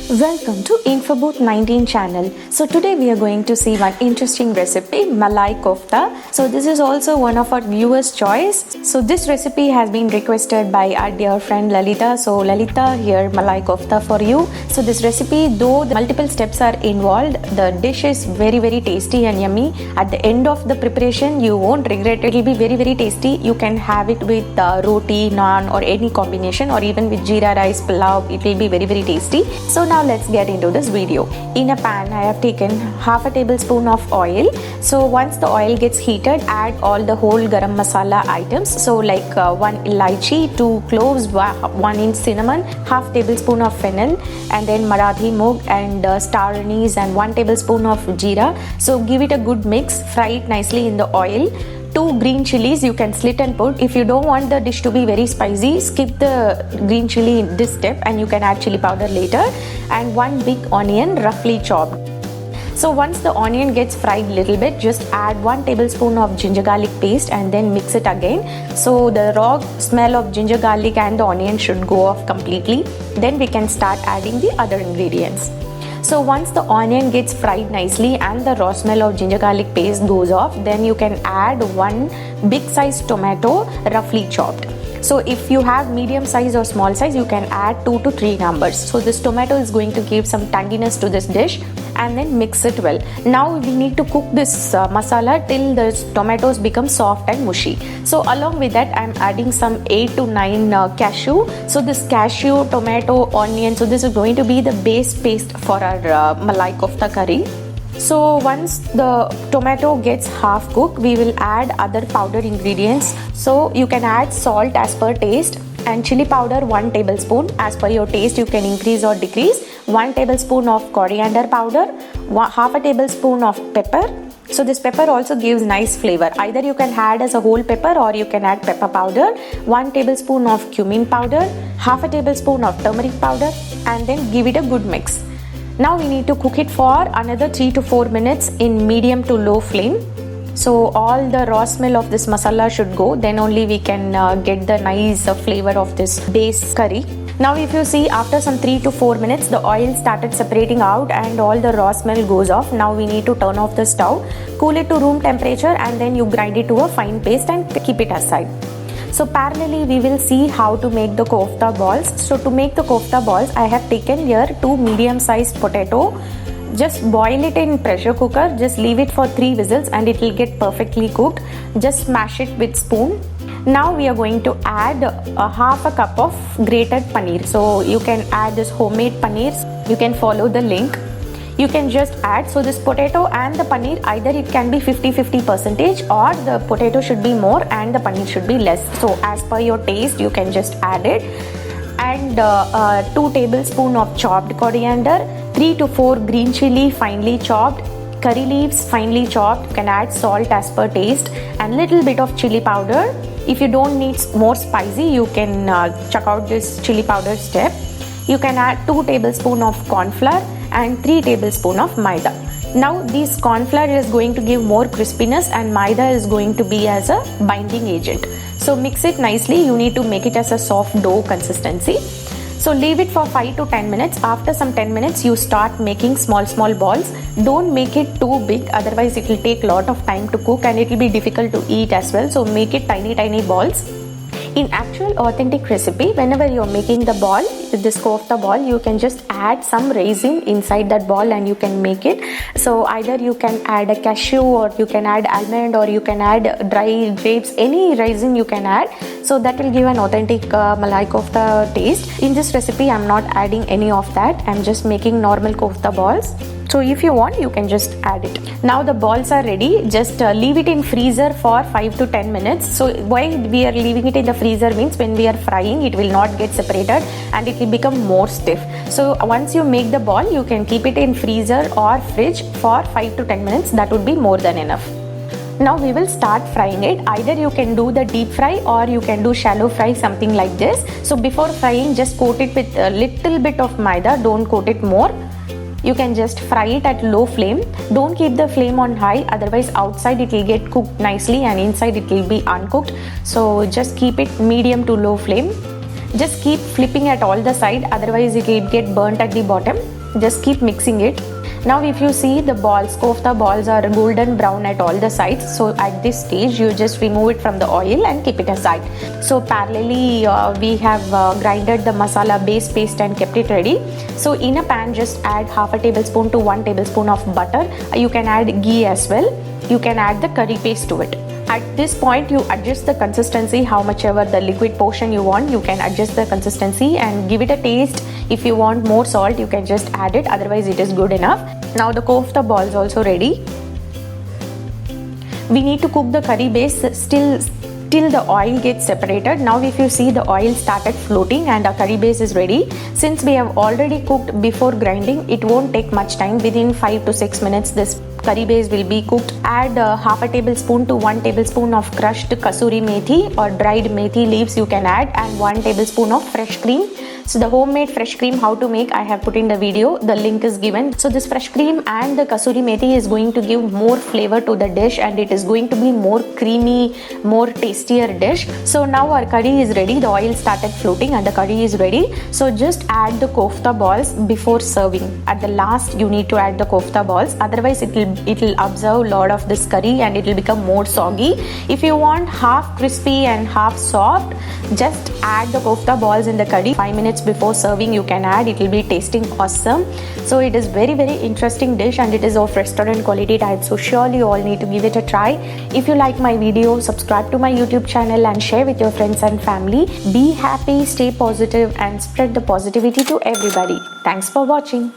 Welcome to Infobooth 19 channel. So today we are going to see one interesting recipe, Malai Kofta. So this is also one of our viewers' choice. So this recipe has been requested by our dear friend Lalita. So Lalita, here Malai Kofta for you. So this recipe, though the multiple steps are involved, the dish is very tasty and yummy. At the end of the preparation, you won't regret it. It will be very tasty. You can have it with roti, naan or any combination, or even with jeera rice, pulao. It will be very tasty. So now let's get into this video. In a pan, I have taken half a tablespoon of oil. So once the oil gets heated, add all the whole garam masala items. So like 1 elaichi, 2 cloves, 1 inch cinnamon, half tablespoon of fennel, and then Marathi moog and star anise and 1 tablespoon of jeera. So give it a good mix, fry it nicely in the oil. 2 green chilies you can slit and put. If you don't want the dish to be very spicy, skip the green chili in this step and you can add chili powder later. And 1 big onion roughly chopped. So once the onion gets fried a little bit, just add 1 tablespoon of ginger garlic paste and then mix it again. So the raw smell of ginger garlic and the onion should go off completely. Then we can start adding the other ingredients. So once the onion gets fried nicely and the raw smell of ginger garlic paste goes off, then you can add 1 big size tomato roughly chopped. So if you have medium size or small size, you can add 2 to 3 numbers. So this tomato is going to give some tanginess to this dish, and then mix it well. Now we need to cook this masala till the tomatoes become soft and mushy. So along with that, I am adding some 8 to 9 cashew. So this cashew, tomato, onion, so this is going to be the base paste for our Malai Kofta curry. So once the tomato gets half cooked, we will add other powder ingredients. So you can add salt as per taste and chili powder 1 tablespoon. As per your taste, you can increase or decrease. 1 tablespoon of coriander powder, half a tablespoon of pepper. So this pepper also gives nice flavor. Either you can add as a whole pepper or you can add pepper powder. 1 tablespoon of cumin powder, half a tablespoon of turmeric powder, and then give it a good mix. Now we need to cook it for another 3 to 4 minutes in medium to low flame. So all the raw smell of this masala should go, then only we can get the nice flavor of this base curry. Now if you see, after some 3 to 4 minutes, the oil started separating out and all the raw smell goes off. Now we need to turn off the stove, cool it to room temperature, and then you grind it to a fine paste and keep it aside. So parallelly we will see how to make the kofta balls. So to make the kofta balls, I have taken here 2 medium sized potato. Just boil it in pressure cooker, just leave it for 3 whistles and it will get perfectly cooked. Just smash it with spoon. Now we are going to add half a cup of grated paneer. So you can add this homemade paneer. You can follow the link. You can just add, so this potato and the paneer, either it can be 50-50 percentage or the potato should be more and the paneer should be less. So as per your taste, you can just add it. And 2 tablespoons of chopped coriander, 3 to 4 green chili finely chopped, curry leaves finely chopped. You can add salt as per taste and little bit of chili powder. If you don't need more spicy, you can chuck out this chili powder step. You can add 2 tablespoons of corn flour and 3 tablespoons of maida. Now this corn flour is going to give more crispiness and maida is going to be as a binding agent. So mix it nicely. You need to make it as a soft dough consistency. So leave it for 5 to 10 minutes. After some 10 minutes, you start making small balls. Don't make it too big, otherwise it will take a lot of time to cook and it will be difficult to eat as well. So make it tiny balls. In actual authentic recipe, whenever you're making the ball, this kofta ball, you can just add some raisin inside that ball and you can make it. So either you can add a cashew or you can add almond or you can add dry grapes, any raisin you can add. So that will give an authentic Malai Kofta taste. In this recipe, I'm not adding any of that. I'm just making normal kofta balls. So if you want, you can just add it. Now the balls are ready. Just leave it in freezer for 5 to 10 minutes. So why we are leaving it in the freezer means when we are frying, it will not get separated and it will become more stiff. So once you make the ball, you can keep it in freezer or fridge for 5 to 10 minutes. That would be more than enough. Now we will start frying it. Either you can do the deep fry or you can do shallow fry, something like this. So before frying, just coat it with a little bit of maida. Don't coat it more. You can just fry it at low flame. Don't keep the flame on high, otherwise outside it will get cooked nicely and inside it will be uncooked. So just keep it medium to low flame. Just keep flipping at all the side, otherwise it will get burnt at the bottom. Just keep mixing it. Now if you see, the balls, kofta balls are golden brown at all the sides. So at this stage you just remove it from the oil and keep it aside. So parallelly we have grinded the masala base paste and kept it ready. So in a pan just add half a tablespoon to 1 tablespoon of butter. You can add ghee as well. You can add the curry paste to it. At this point you adjust the consistency, how much ever the liquid portion you want, you can adjust the consistency and give it a taste. If you want more salt you can just add it, otherwise it is good enough. Now the kofta balls also ready. We need to cook the curry base till the oil gets separated. Now if you see, the oil started floating and our curry base is ready. Since we have already cooked before grinding, it won't take much time. Within 5 to 6 minutes this curry base will be cooked. Add half a tablespoon to 1 tablespoon of crushed kasuri methi or dried methi leaves you can add, and 1 tablespoon of fresh cream. So the homemade fresh cream, how to make, I have put in the video, the link is given. So this fresh cream and the kasuri methi is going to give more flavor to the dish, and it is going to be more creamy, more tastier dish. So now our curry is ready. The oil started floating and the curry is ready. So just add the kofta balls before serving. At the last you need to add the kofta balls, otherwise it will absorb a lot of this curry and it will become more soggy. If you want half crispy and half soft, just add the kofta balls in the curry. 5 minutes before serving you can add, it will be tasting awesome. So it is very interesting dish and it is of restaurant quality type, so surely you all need to give it a try. If you like my video, subscribe to my YouTube channel and share with your friends and family. Be happy, stay positive and spread the positivity to everybody. Thanks for watching.